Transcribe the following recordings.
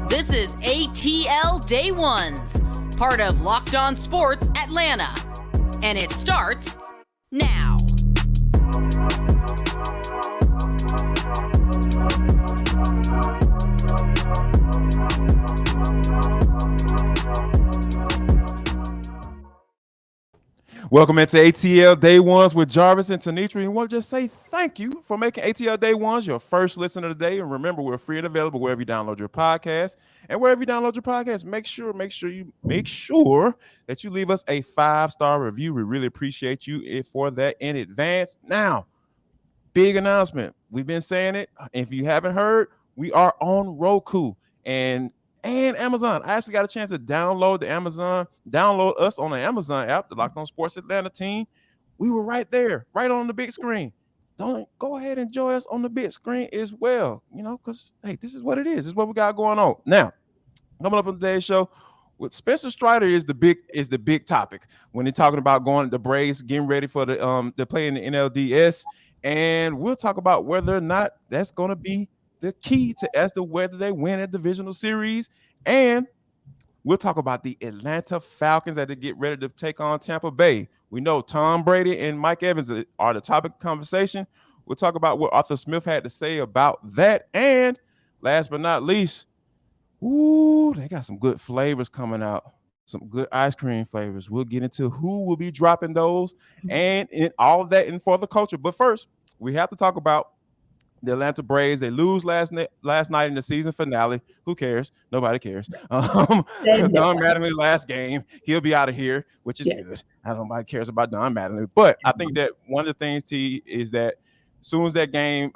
This is ATL Day Ones, part of Locked On Sports Atlanta. And it starts now. Welcome into ATL Day Ones with Jarvis and Tenitra. And we want to just say thank you for making ATL Day Ones your first listen of the day. And remember, we're free and available wherever you download your podcast. And wherever you download your podcast, make sure that you leave us a 5-star review. We really appreciate you for that in advance. Now, big announcement. We've been saying it. If you haven't heard, we are on Roku and Amazon. I actually got a chance to download us on the Amazon app, the Locked On Sports Atlanta team. We were right there, right on the big screen. Don't go ahead and enjoy us on the big screen as well, because hey, this is what it is. This is what we got going on. Now, coming up on today's show, with Spencer Strider is the big topic when they're talking about going to the Braves, getting ready for the play in the NLDS, and we'll talk about whether or not that's going to be the key to whether they win a divisional series. And we'll talk about the Atlanta Falcons that they get ready to take on Tampa Bay. We know Tom Brady and Mike Evans are the topic of conversation. We'll talk about what Arthur Smith had to say about that. And last but not least, they got some good flavors coming out. Some good ice cream flavors. We'll get into who will be dropping those and in all of that and for the culture. But first, we have to talk about the Atlanta Braves. They lose last night in the season finale. Who cares? Nobody cares. Don Mattingly last game. He'll be out of here, which is good. I don't know nobody cares about Don Mattingly. But I think that one of the things, T, is that as soon as that game,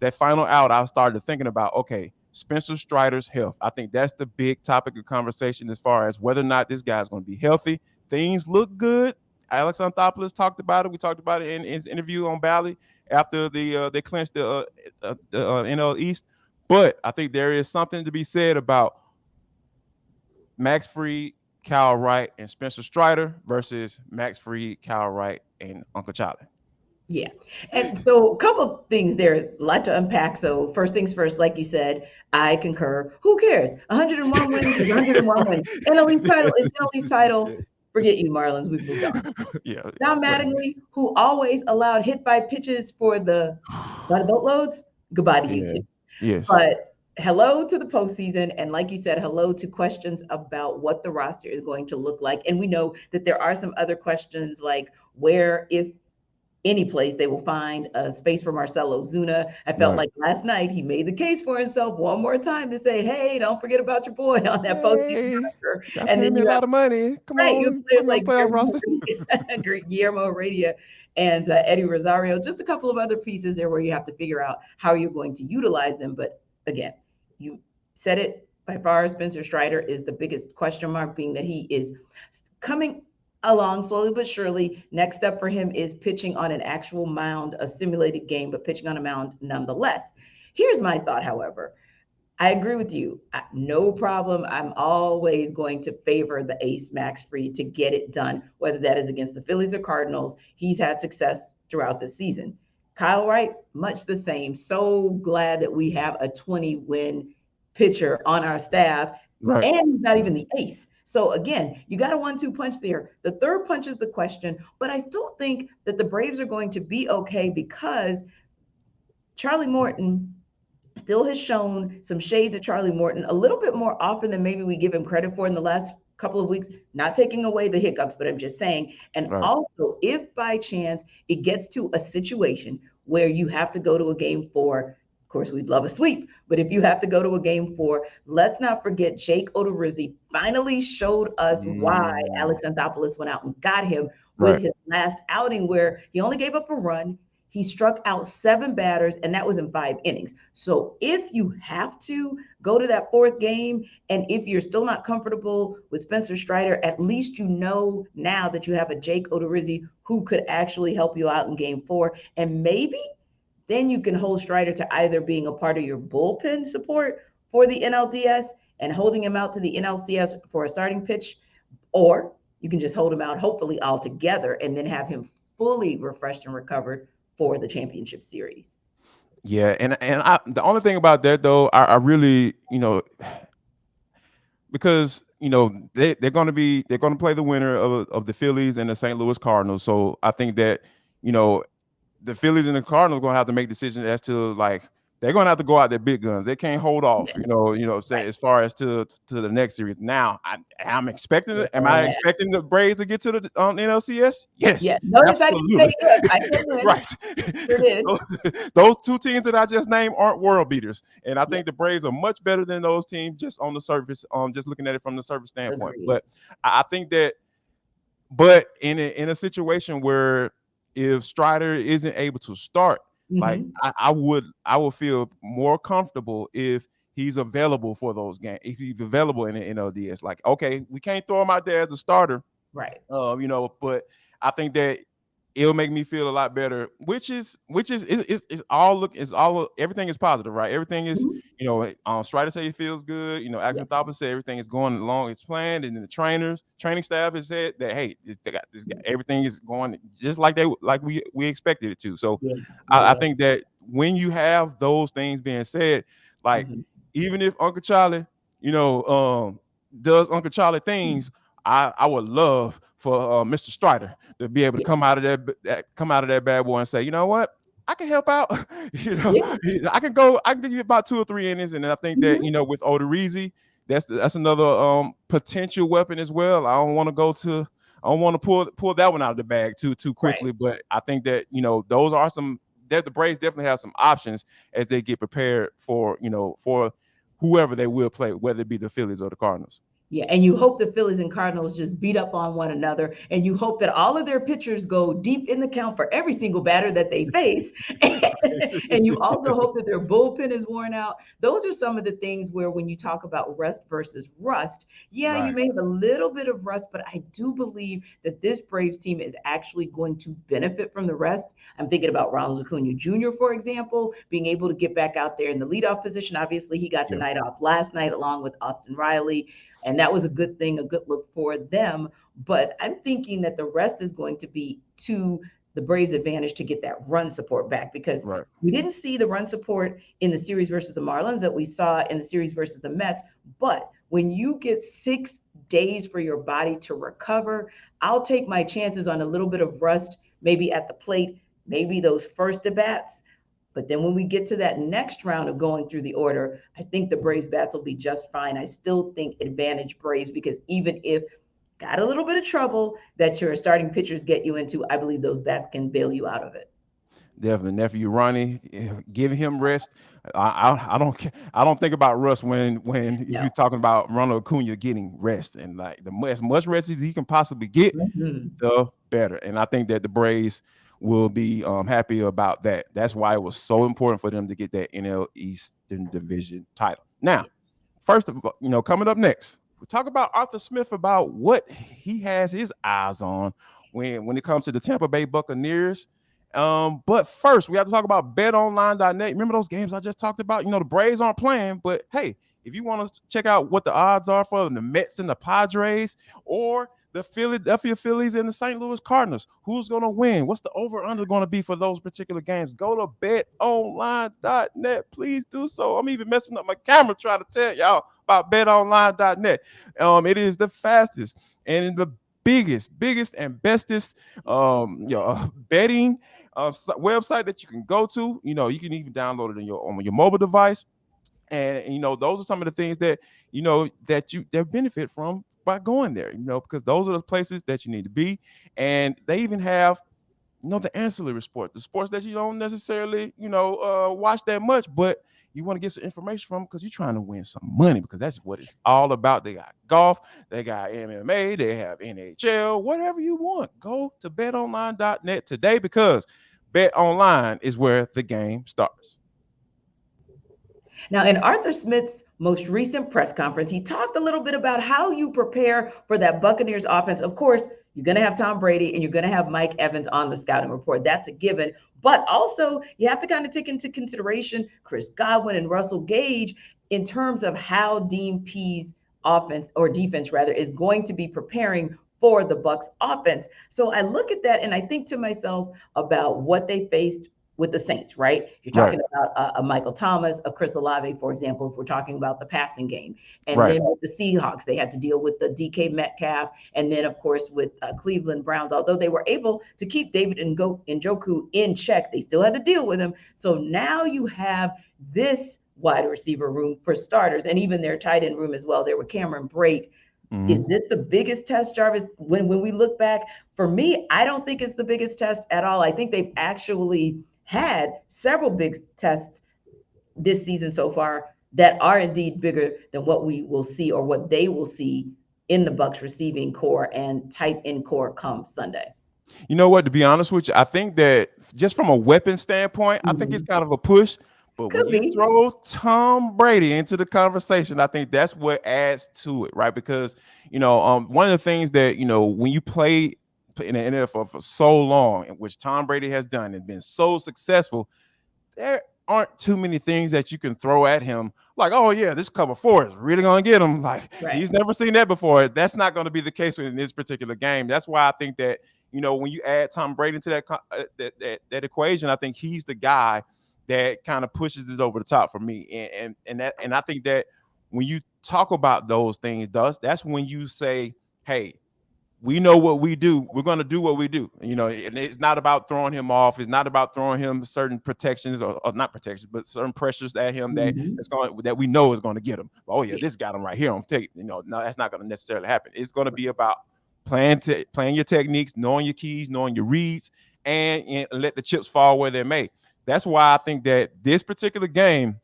that final out, I started thinking about, okay, Spencer Strider's health. I think that's the big topic of conversation as far as whether or not this guy's going to be healthy. Things look good. Alex Anthopoulos talked about it. We talked about it in his interview on Bally after they clinched the NL East. But I think there is something to be said about Max Fried, Kyle Wright, and Spencer Strider versus Max Fried, Kyle Wright, and Uncle Charlie. Yeah. And so a couple things there, a lot to unpack. So first things first, like you said, I concur. Who cares? 101 wins is 101 wins. NL East title is NL East title. Forget you, Marlins. We've moved on. Yeah. Don Mattingly, who always allowed hit by pitches by the boatloads, goodbye to you too. Yes. But hello to the postseason. And like you said, hello to questions about what the roster is going to look like. And we know that there are some other questions like where, if any place, they will find a space for Marcell Ozuna. I felt like last night he made the case for himself one more time to say, hey, don't forget about your boy on that postseason roster. And then you got a lot of money. Come on. Players like Guillermo Heredia and Eddie Rosario, just a couple of other pieces there where you have to figure out how you're going to utilize them. But again, you said it, by far, Spencer Strider is the biggest question mark, being that he is coming along slowly but surely. Next step for him is pitching on an actual mound, a simulated game, but pitching on a mound nonetheless. Here's my thought, however. I agree with you. No problem. I'm always going to favor the ace, Max Fried, to get it done, whether that is against the Phillies or Cardinals. He's had success throughout the season. Kyle Wright, much the same. So glad that we have a 20-win pitcher on our staff, and he's not even the ace. So again, you got a 1-2 punch there. The third punch is the question, but I still think that the Braves are going to be okay because Charlie Morton still has shown some shades of Charlie Morton a little bit more often than maybe we give him credit for in the last couple of weeks, not taking away the hiccups, but I'm just saying. And also, if by chance it gets to a situation where you have to go to a game 4, of course, we'd love a sweep, but if you have to go to a game 4, let's not forget Jake Odorizzi finally showed us why Alex Anthopoulos went out and got him with his last outing, where he only gave up a run. He struck out 7 batters, and that was in 5 innings. So if you have to go to that 4th game, and if you're still not comfortable with Spencer Strider, at least you know now that you have a Jake Odorizzi who could actually help you out in game 4, and maybe then you can hold Strider to either being a part of your bullpen support for the NLDS and holding him out to the NLCS for a starting pitch, or you can just hold him out, hopefully all together, and then have him fully refreshed and recovered for the championship series. Yeah, and the only thing about that though, I really, because they're gonna play the winner of the Phillies and the St. Louis Cardinals. So I think that you know the Phillies and the Cardinals are gonna have to make decisions as to like they're gonna have to go out their big guns. They can't hold off, Yeah, saying right. as far as to the next series. Now, I'm expecting it. Am I Yeah. expecting the Braves to get to the NLCS? Yes, Yeah. Notice I didn't say absolutely. if. I said when. Right. Sure did. those two teams that I just named aren't world beaters, and I Yeah. think the Braves are much better than those teams just on the surface. Just looking at it from the surface standpoint, Agreed. but I think that but in a situation where if Strider isn't able to start, like Hmm. I would feel more comfortable if he's available for those games. If he's available in the NLDS, like okay, we can't throw him out there as a starter, Right. but I think that it'll make me feel a lot better. Which is all everything is positive, right? Everything is Mhm. Strider say he feels good. Yeah. Action Thompson said everything is going along as planned, and then the training staff has said that hey, they got this, everything is going just like we expected it to. So Yeah. I Yeah. think that when you have those things being said, like Mhm. even if Uncle Charlie, does Uncle Charlie things, I would love for Mr. Strider to be able to Yeah. come out of that bad boy and say, you know what, I can help out. Yeah. I can give you about 2 or 3 innings, and then I think that Mhm. with Odorizzi, that's another potential weapon as well. I don't want to pull that one out of the bag too Right. quickly, but I think that those are some that the Braves definitely have some options as they get prepared for whoever they will play, whether it be the Phillies or the Cardinals. Yeah, and you hope the Phillies and Cardinals just beat up on one another, and you hope that all of their pitchers go deep in the count for every single batter that they face. And you also hope that their bullpen is worn out. Those are some of the things where, when you talk about rest versus rust, yeah, you Right. may have a little bit of rust, but I do believe that this Braves team is actually going to benefit from the rest. I'm thinking about Ronald Acuna Jr., for example, being able to get back out there in the leadoff position. Obviously, he got the Yeah. night off last night along with Austin Riley, and that was a good thing, a good look for them. But I'm thinking that the rest is going to be to the Braves' advantage to get that run support back, because Right. we didn't see the run support in the series versus the Marlins that we saw in the series versus the Mets. But when you get 6 days for your body to recover, I'll take my chances on a little bit of rust, maybe at the plate, maybe those first at bats. But then when we get to that next round of going through the order, I think the Braves bats will be just fine. I still think advantage Braves, because even if got a little bit of trouble that your starting pitchers get you into, I believe those bats can bail you out of it. Definitely, nephew Ronnie, give him rest. I don't think about rest when you're No. talking about Ronald Acuna getting rest, and like as much rest as he can possibly get, Mhm. the better. And I think that the Braves will be happy about that. That's why it was so important for them to get that NL Eastern Division title. Now, Yes. first of all, coming up next, we talk about Arthur Smith about what he has his eyes on when it comes to the Tampa Bay Buccaneers. But first, we have to talk about betonline.net. Remember those games I just talked about? The Braves aren't playing, but hey, if you want to check out what the odds are for the Mets and the Padres, or the Philadelphia Phillies and the St. Louis Cardinals, who's going to win? What's the over-under going to be for those particular games? Go to betonline.net. Please do so. I'm even messing up my camera trying to tell y'all about betonline.net. It is the fastest and the biggest and bestest betting website that you can go to. You can even download it on your mobile device. And those are some of the things that that benefit from by going there, because those are the places that you need to be. And they even have the ancillary sport, the sports that you don't necessarily watch that much, but you want to get some information from, because you're trying to win some money, because that's what it's all about. They got golf, they got MMA, they have NHL, whatever you want. Go to betonline.net today, because bet online is where the game starts. Now, in Arthur Smith's most recent press conference, he talked a little bit about how you prepare for that Buccaneers offense. Of course, you're going to have Tom Brady and you're going to have Mike Evans on the scouting report. That's a given. But also, you have to kind of take into consideration Chris Godwin and Russell Gage in terms of how Dean Pease offense, or defense rather, is going to be preparing for the Bucs offense. So I look at that and I think to myself about what they faced with the Saints, right? You're talking about a Michael Thomas, a Chris Olave, for example, if we're talking about the passing game. And then with the Seahawks, they had to deal with the DK Metcalf. And then, of course, with Cleveland Browns, although they were able to keep David Njoku in check, they still had to deal with him. So now you have this wide receiver room for starters, and even their tight end room as well. There with Cameron Brate. Is this the biggest test, Jarvis? When we look back, for me, I don't think it's the biggest test at all. I think they've actually had several big tests this season so far that are indeed bigger than what we will see or what they will see in the Bucs receiving core and tight end core come Sunday. You know what? To be honest with you, I think that just from a weapon standpoint, I think it's kind of a push. But when you throw Tom Brady into the conversation, I think that's what adds to it, right? Because, one of the things that, when you play in the NFL for so long, which Tom Brady has done and been so successful, there aren't too many things that you can throw at him like, oh, yeah, this cover 4 is really going to get him. Like, he's never seen that before. That's not going to be the case in this particular game. That's why I think that, when you add Tom Brady into that equation, I think he's the guy that kind of pushes it over the top for me. And I think that when you talk about those things, that's when you say, hey, we know what we do. We're going to do what we do. And it's not about throwing him off. It's not about throwing him certain protections or not protections, but certain pressures at him that we know is going to get him. Oh yeah, this got him right here on tape. No, that's not going to necessarily happen. It's going to be about playing your techniques, knowing your keys, knowing your reads, and let the chips fall where they may. That's why I think that this particular game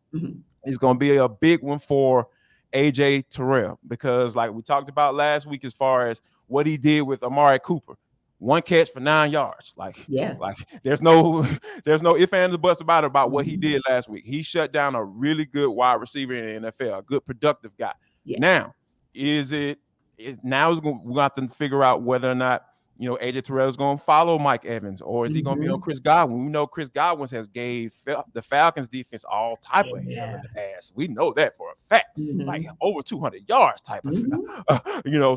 is going to be a big one for AJ Terrell, because like we talked about last week, as far as what he did with Amari Cooper, 1 catch for 9 yards. Like there's no ifs, ands, or buts about what he did last week. He shut down a really good wide receiver in the NFL, a good productive guy. Yeah. Now, we're going to have to figure out whether or not AJ Terrell is going to follow Mike Evans, or is he going to be on Chris Godwin? We know Chris Godwin has gave the Falcons defense all type of hell in the past. We know that for a fact, like over 200 yards type of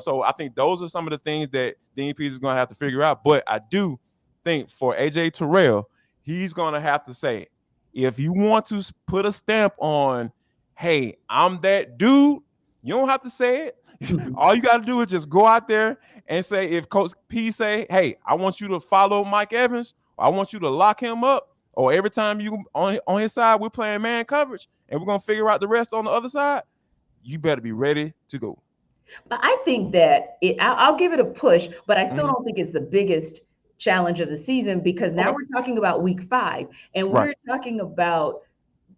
So I think those are some of the things that the DNP is going to have to figure out. But I do think for AJ Terrell, he's going to have to say, if you want to put a stamp on, hey, I'm that dude, you don't have to say it. All you got to do is just go out there and say, if Coach P say, hey, I want you to follow Mike Evans, or I want you to lock him up, or every time you on his side, we're playing man coverage and we're going to figure out the rest on the other side, you better be ready to go. But I think that I'll give it a push, but I still don't think it's the biggest challenge of the season, because now we're talking about week 5 and we're talking about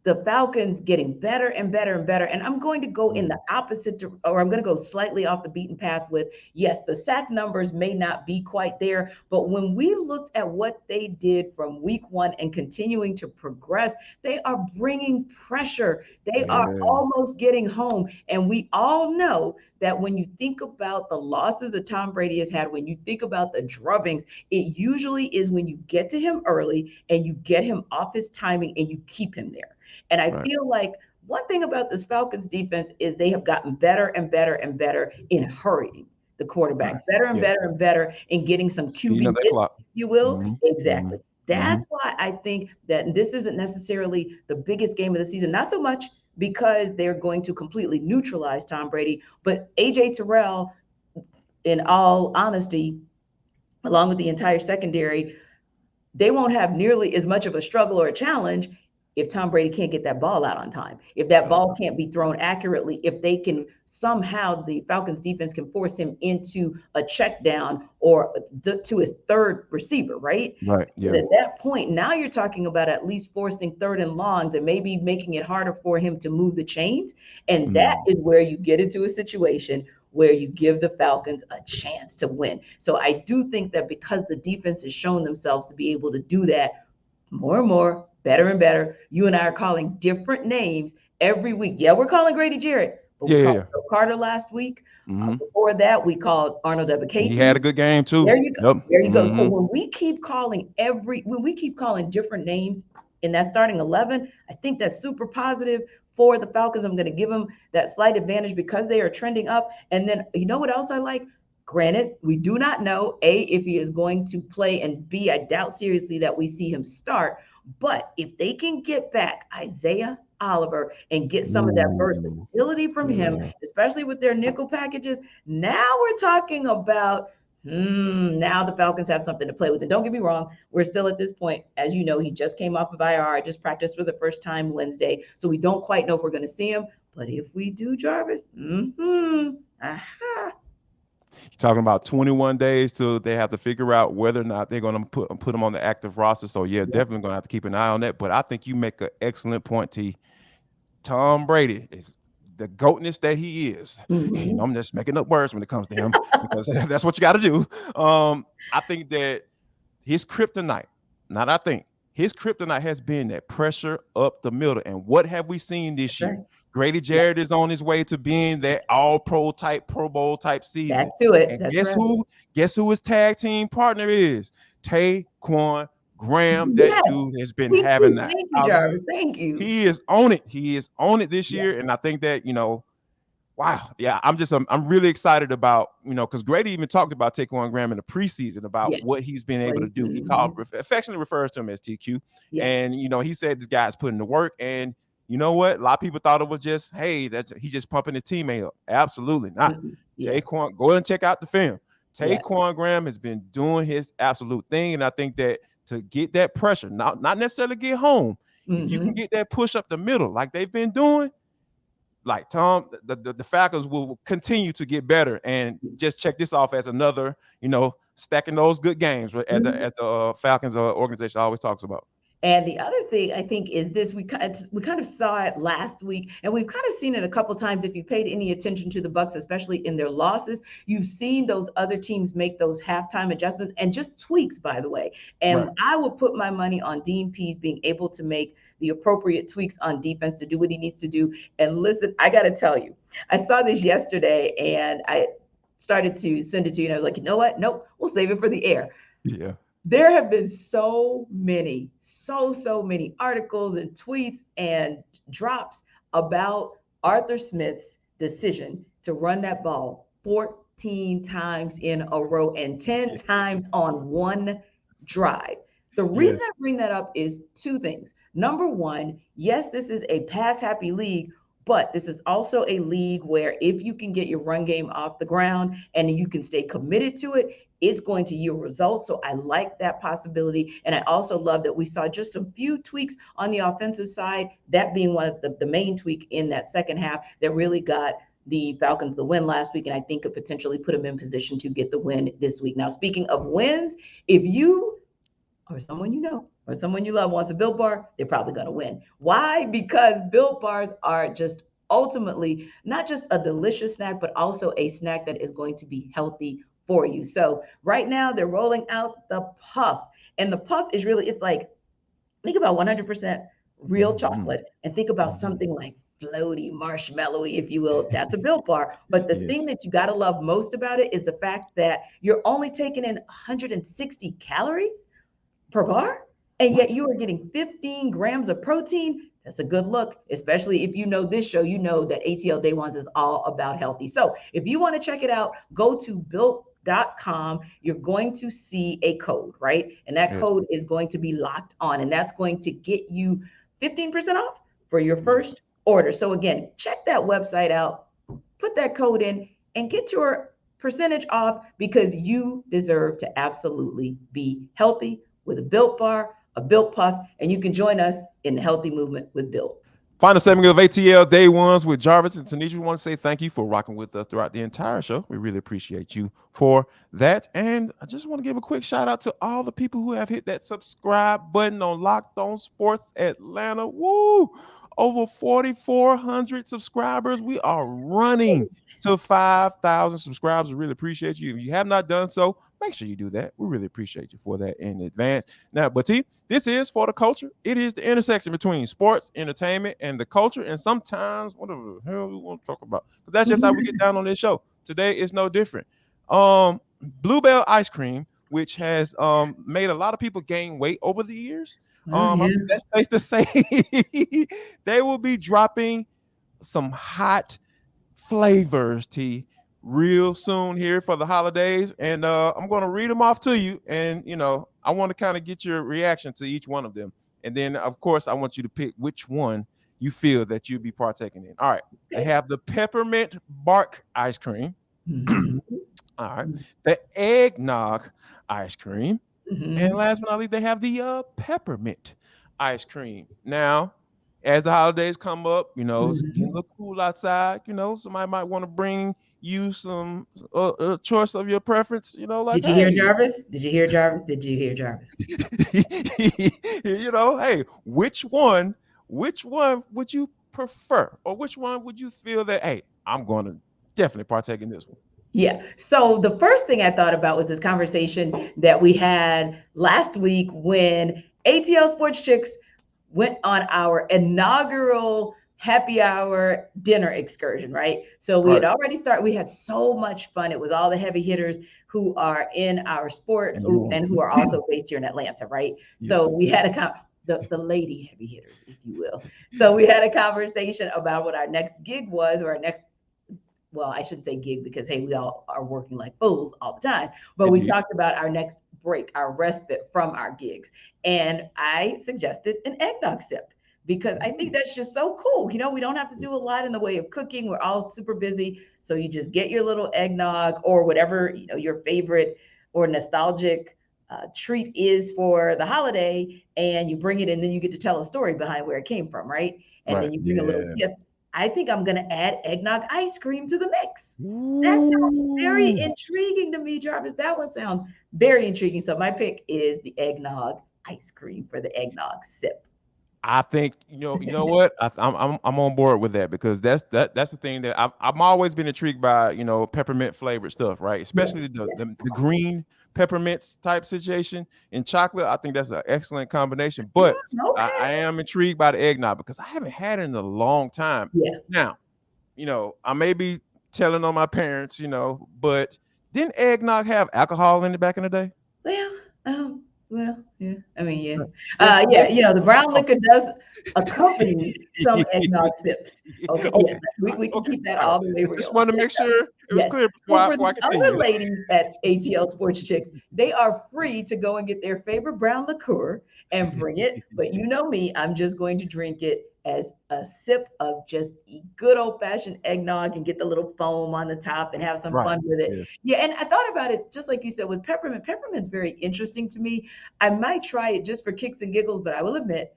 the Falcons getting better and better and better. And I'm going to go in the opposite, or I'm going to go slightly off the beaten path with, yes, the sack numbers may not be quite there, but when we looked at what they did from week 1 and continuing to progress, they are bringing pressure. They are almost getting home. And we all know that when you think about the losses that Tom Brady has had, when you think about the drubbings, it usually is when you get to him early and you get him off his timing and you keep him there. And I feel like one thing about this Falcons defense is they have gotten better and better and better in hurrying the quarterback, better and better and better in getting some QB, if you will. Exactly. That's why I think that this isn't necessarily the biggest game of the season, not so much because they're going to completely neutralize Tom Brady, but AJ Terrell, in all honesty, along with the entire secondary, they won't have nearly as much of a struggle or a challenge if Tom Brady can't get that ball out on time, if that ball can't be thrown accurately, if they can somehow, the Falcons defense can force him into a check down or to his third receiver, right? Right. Yeah. At that point, now you're talking about at least forcing 3rd and longs and maybe making it harder for him to move the chains. And that is where you get into a situation where you give the Falcons a chance to win. So I do think that because the defense has shown themselves to be able to do that more and more, better and better. You and I are calling different names every week. Yeah, we're calling Grady Jarrett, but we called Joe Carter last week. Before that, we called Arnold Ebiketie. He had a good game too. There you go. There you go. So when we keep calling different names in that starting 11, I think that's super positive for the Falcons. I'm going to give them that slight advantage because they are trending up. And then you know what else I like? Granted, we do not know, A, if he is going to play, and B, I doubt seriously that we see him start. But if they can get back Isaiah Oliver and get some of that versatility from him, especially with their nickel packages, now we're talking about now the Falcons have something to play with. And don't get me wrong, we're still at this point. As you know, he just came off of IR. I just practiced for the first time Wednesday. So we don't quite know if we're going to see him. But if we do, Jarvis, You're talking about 21 days till they have to figure out whether or not they're going to put them on the active roster. So, definitely going to have to keep an eye on that. But I think you make an excellent point, T. Tom Brady is the goatness that he is. You know, I'm just making up words when it comes to him because that's what you got to do. I think that his kryptonite, his kryptonite has been that pressure up the middle. And what have we seen this year? Grady Jarrett is on his way to being that all-pro type, Pro Bowl type season. Back to it. And guess who his tag team partner is? Taquon Graham. That dude has been having that. Thank you, Jarvis. Thank you. He is on it. He is on it this year. And I think that, wow. Yeah, I'm really excited about, because Grady even talked about Taquon Graham in the preseason about what he's been able to do. He affectionately refers to him as TQ. And, he said this guy's putting the work. And you know what? A lot of people thought it was just, hey, he's just pumping his teammate up. Absolutely not. Taquon, go and check out the film. Taquon Graham has been doing his absolute thing. And I think that to get that pressure, not necessarily get home, if you can get that push up the middle like they've been doing, like Tom, the Falcons will continue to get better. And just check this off as another, stacking those good games as the Falcons organization always talks about. And the other thing I think is this: we kind of saw it last week, and we've kind of seen it a couple times. If you paid any attention to the Bucs, especially in their losses, you've seen those other teams make those halftime adjustments and just tweaks, by the way. And I would put my money on Dean Pease being able to make the appropriate tweaks on defense to do what he needs to do. And listen, I got to tell you, I saw this yesterday, and I started to send it to you, and I was like, you know what? Nope, we'll save it for the air. Yeah. There have been so many articles and tweets and drops about Arthur Smith's decision to run that ball 14 times in a row and 10 times on one drive. The reason I bring that up is two things. Number one, yes, this is a pass-happy league, but this is also a league where if you can get your run game off the ground and you can stay committed to it, it's going to yield results. So I like that possibility. And I also love that we saw just a few tweaks on the offensive side, that being one of the main tweak in that second half that really got the Falcons the win last week. And I think could potentially put them in position to get the win this week. Now, speaking of wins, if you or someone you know or someone you love wants a Built Bar, they're probably going to win. Why? Because Built Bars are just ultimately not just a delicious snack, but also a snack that is going to be healthy for you. So right now they're rolling out the puff, and the puff is really, it's like, think about 100% real chocolate and think about something like floaty, marshmallowy, if you will. That's a Built Bar. But the thing that you got to love most about it is the fact that you're only taking in 160 calories per bar, and yet you are getting 15 grams of protein. That's a good look, especially if you know this show, you know that ATL Day Ones is all about healthy. So if you want to check it out, go to built.com. You're going to see a code, right? And that code is going to be locked on, and that's going to get you 15% off for your first order. So again, check that website out, put that code in, and get your percentage off because you deserve to absolutely be healthy with a Built Bar, a Built Puff, and you can join us in the healthy movement with Built. Final segment of ATL Day Ones with Jarvis and Tenitra. We want to say thank you for rocking with us throughout the entire show. We really appreciate you for that. And I just want to give a quick shout out to all the people who have hit that subscribe button on Locked On Sports Atlanta. Woo! Over 4,400 subscribers. We are running to 5,000 subscribers. We really appreciate you. If you have not done so, make sure you do that. We really appreciate you for that in advance. Now, but T, this is for the culture. It is the intersection between sports, entertainment, and the culture. And sometimes, whatever the hell we want to talk about. But that's just how we get down on this show. Today is no different. Bluebell ice cream, which has made a lot of people gain weight over the years. That's safe to say they will be dropping some hot flavors, T, real soon here for the holidays. And I'm going to read them off to you. And, I want to kind of get your reaction to each one of them. and then of course I want you to pick which one you feel that you'd be partaking in. All right, they have the peppermint bark ice cream. Mhm. All right, the eggnog ice cream, and Mhm. last but not least, they have the peppermint ice cream. Now, as the holidays come up, it's getting a Mhm. little cool outside. Somebody might want to bring you some choice of your preference. Like, Did you hear hey, Jarvis? Did you hear Jarvis? Did you hear Jarvis? hey, which one would you prefer, or which one would you feel that, hey, I'm going to definitely partake in this one? Yeah. So the first thing I thought about was this conversation that we had last week when ATL Sports Chicks went on our inaugural happy hour dinner excursion, right? So we had Right. already started, we had so much fun. It was all the heavy hitters who are in our sport And you want and who are also based here in Atlanta, right? So yes. we had the lady heavy hitters, if you will. So we had a conversation about what our next gig was, or our next, well, I shouldn't say gig because, hey, we all are working like fools all the time. But we Indeed. talked about our next break, our respite from our gigs. And I suggested an eggnog sip because I think that's just so cool. We don't have to do a lot in the way of cooking. We're all super busy. So you just get your little eggnog or whatever, your favorite or nostalgic treat is for the holiday, and you bring it in, then you get to tell a story behind where it came from, right? And Right. then you bring a little Yeah. gift. I think I'm going to add eggnog ice cream to the mix. That sounds very Ooh. intriguing to me, Jarvis. That one sounds very intriguing. So my pick is the eggnog ice cream for the eggnog sip. I think you know what I'm on board with that, because that's the thing that I'm always been intrigued by, peppermint flavored stuff, right? Yes, Especially the, yes. the the green peppermints type situation in chocolate. I think that's an excellent combination. But I Okay. am intrigued by the eggnog because I haven't had it in a long time. Yeah. Now, I may be telling on my parents, but didn't eggnog have alcohol in it back in the day? Well, yeah. I mean, yeah. Did, Yeah, did, the brown oh, liquor does accompany some eggnog sips. Okay, yeah, okay. we can Okay. keep that All right. all the way Just real. wanted to make sure it was Yes. clear before So I for before I the other continue. ladies at ATL Sports Chicks, they are free to go and get their favorite brown liqueur and bring it. But you know me, I'm just going to drink it as a sip of just good old fashioned eggnog and get the little foam on the top and have some Right. fun with it. Yeah. Yeah, and I thought about it just like you said with peppermint. Peppermint's very interesting to me. I might try it just for kicks and giggles, but I will admit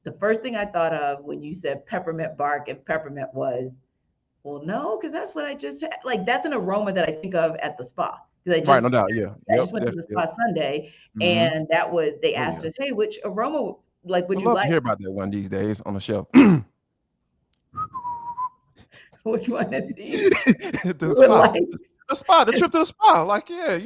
the first thing I thought of when you said peppermint bark and peppermint was, well, no, because that's what I just had. Like that's an aroma that I think of at the spa. Because Right. No doubt. Yeah. I Yep. just went to the Yep. spa Sunday, Mm-hmm. and that was they Oh asked yeah. us, hey, which aroma like would I'd you love to like? hear about that one these days on the show. Which one of these The you would spa. like? The spa. The trip to the spa. Like, yeah,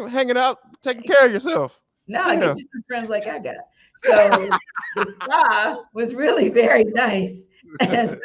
hanging out, taking care of yourself. No, I get Yeah. you some friends like I got. So the spa was really very nice, and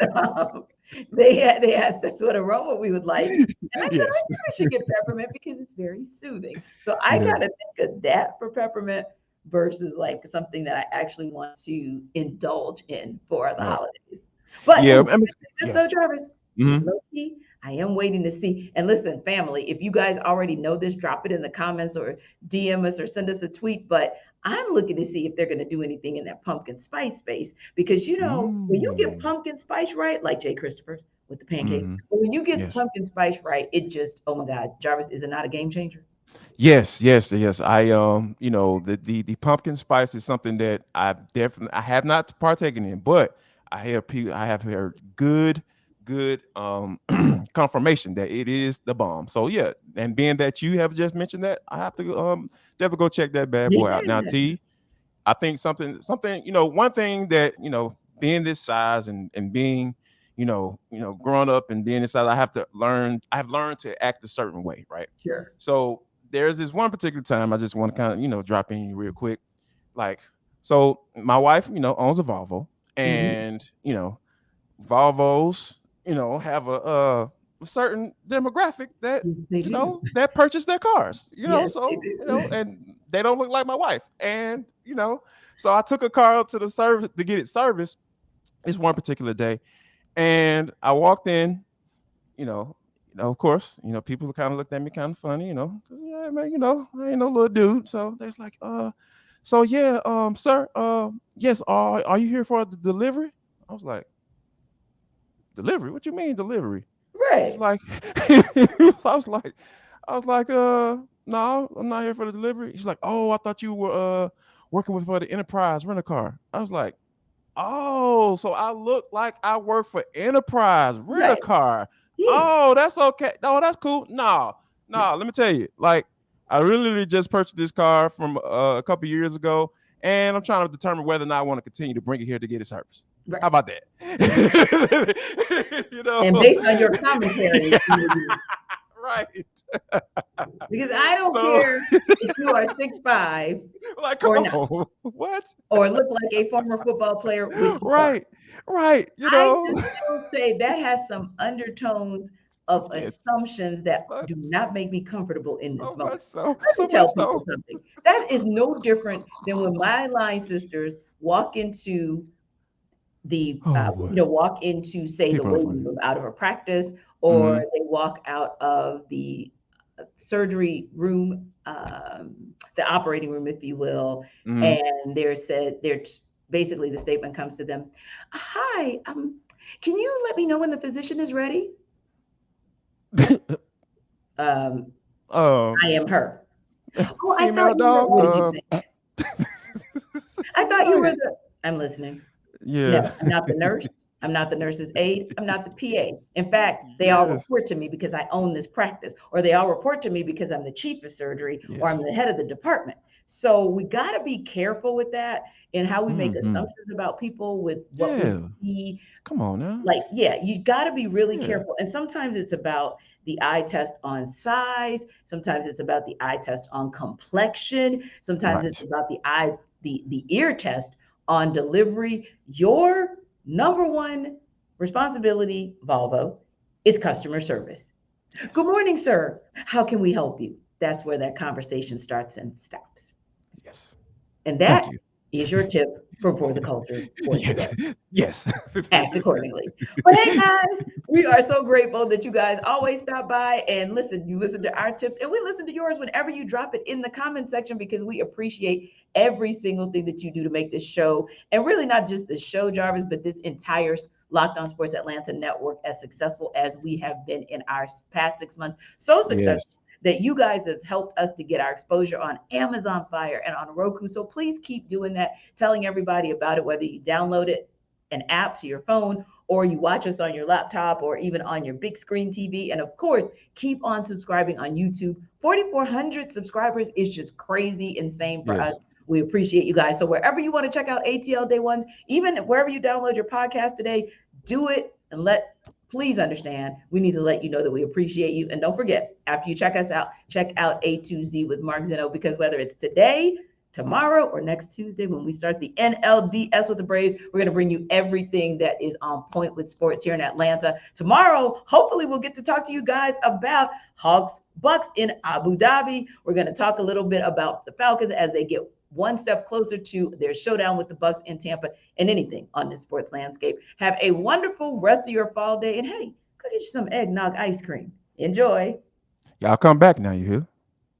they asked us what aroma we would like, and I said I Yes. think we should get peppermint because it's very soothing. So I Yeah. gotta think of that for peppermint versus like something that I actually want to indulge in for the Right. holidays. But Yeah. and I mean, this yeah. though, Jarvis, Hmm. low key, I am waiting to see. And listen, family, if you guys already know this, drop it in the comments or DM us or send us a tweet. But I'm looking to see if they're going to do anything in that pumpkin spice space because when you get Mm. pumpkin spice right, like Jay Christopher's with the pancakes, Hmm. but when you get Yes. pumpkin spice right, it just, oh my God, Jarvis, is it not a game changer? Yes, yes, yes. The pumpkin spice is something that I have not partaken in, but I have heard good confirmation that it is the bomb. So yeah, and being that you have just mentioned that, I have to definitely go check that bad boy out. Now, Yeah, T, I think something, one thing that, being this size and being, growing up and being this size, I've learned to act a certain way, right? sure. So there's this one particular time I just want to kind of, drop in real quick. Like, so my wife, owns a Volvo, Mhm. and, Volvos, have a certain demographic that, Yes, they do. that purchase their cars, Yes, they so, do. and they don't look like my wife. And, so I took a car up to the service to get it serviced this one particular day. And I walked in, you know, of course, people kind of looked at me kind of funny, 'cause, yeah, man, I ain't no little dude. So they was like, So yeah, sir, yes, are you here for the delivery? I was like, delivery? What you mean delivery? He's Right. like, I was like, no, I'm not here for the delivery. He's like, oh, I thought you were working with for the Enterprise rent a car. I was like, oh, so I look like I work for Enterprise rent a Right. car. Yeah. Oh, that's okay. No, that's cool. No, no, let me tell you, like, I really just purchased this car from a couple years ago, and I'm trying to determine whether or not I want to continue to bring it here to get it serviced. How Right. about that? And based on your commentary, Right. because I don't So, care if you are 6'5" like, come or not, on. What? or look like a former football player with the car. Right. Right. I just still say that has some undertones of Yes. assumptions that So do not make me comfortable in this so moment. much so. Let me So much tell people so. something. That is no different than when my line sisters walk into the Oh boy. walk into, say, the People are waiting funny. room out of a practice, or Mhm. they walk out of the surgery room, the operating room, if you will, Mhm. and basically the statement comes to them, hi, can you let me know when the physician is ready? um, Um, I am her. Oh, I thought female you were, dog. what did you think? I thought you were Right. the, I'm listening. Yeah. No, I'm not the nurse. I'm not the nurse's aide. I'm not the PA. In fact, they all Yes. report to me because I own this practice, or they all report to me because I'm the chief of surgery, or I'm Yes. the head of the department. So we got to be careful with that and how we make Mhm. assumptions about people with what we Yeah. see. Come on now. Like, yeah, you got to be really Yeah. careful. And sometimes it's about the eye test on size. Sometimes it's about the eye test on complexion. Sometimes it's Right. about the ear test on delivery. Your number one responsibility, Volvo, is customer service. Good Yes. morning, sir. How can we help you? That's where that conversation starts and stops. Yes. And Thank that you. is your tip for the culture for today. Yes. Yes. Act accordingly. But hey, guys, we are so grateful that you guys always stop by and listen. You listen to our tips, and we listen to yours whenever you drop it in the comment section, because we appreciate every single thing that you do to make this show, and really not just this show, Jarvis, but this entire Locked On Sports Atlanta network as successful as we have been in our past 6 months. So successful Yes. that you guys have helped us to get our exposure on Amazon Fire and on Roku. So please keep doing that, telling everybody about it, whether you download it, an app to your phone, or you watch us on your laptop, or even on your big screen TV. And of course, keep on subscribing on YouTube. 4,400 subscribers is just crazy, insane for us. Yes. We appreciate you guys. So wherever you want to check out ATL Day Ones, even wherever you download your podcast today, do it, and please understand, we need to let you know that we appreciate you. And don't forget, after you check us out, check out A2Z with Mark Zeno, because whether it's today, tomorrow, or next Tuesday when we start the NLDS with the Braves, we're going to bring you everything that is on point with sports here in Atlanta. Tomorrow, hopefully, we'll get to talk to you guys about Hawks Bucks in Abu Dhabi. We're going to talk a little bit about the Falcons as they get one step closer to their showdown with the Bucks in Tampa, and anything on this sports landscape. Have a wonderful rest of your fall day, and hey, go get you some eggnog ice cream. Enjoy. Y'all come back now, you hear?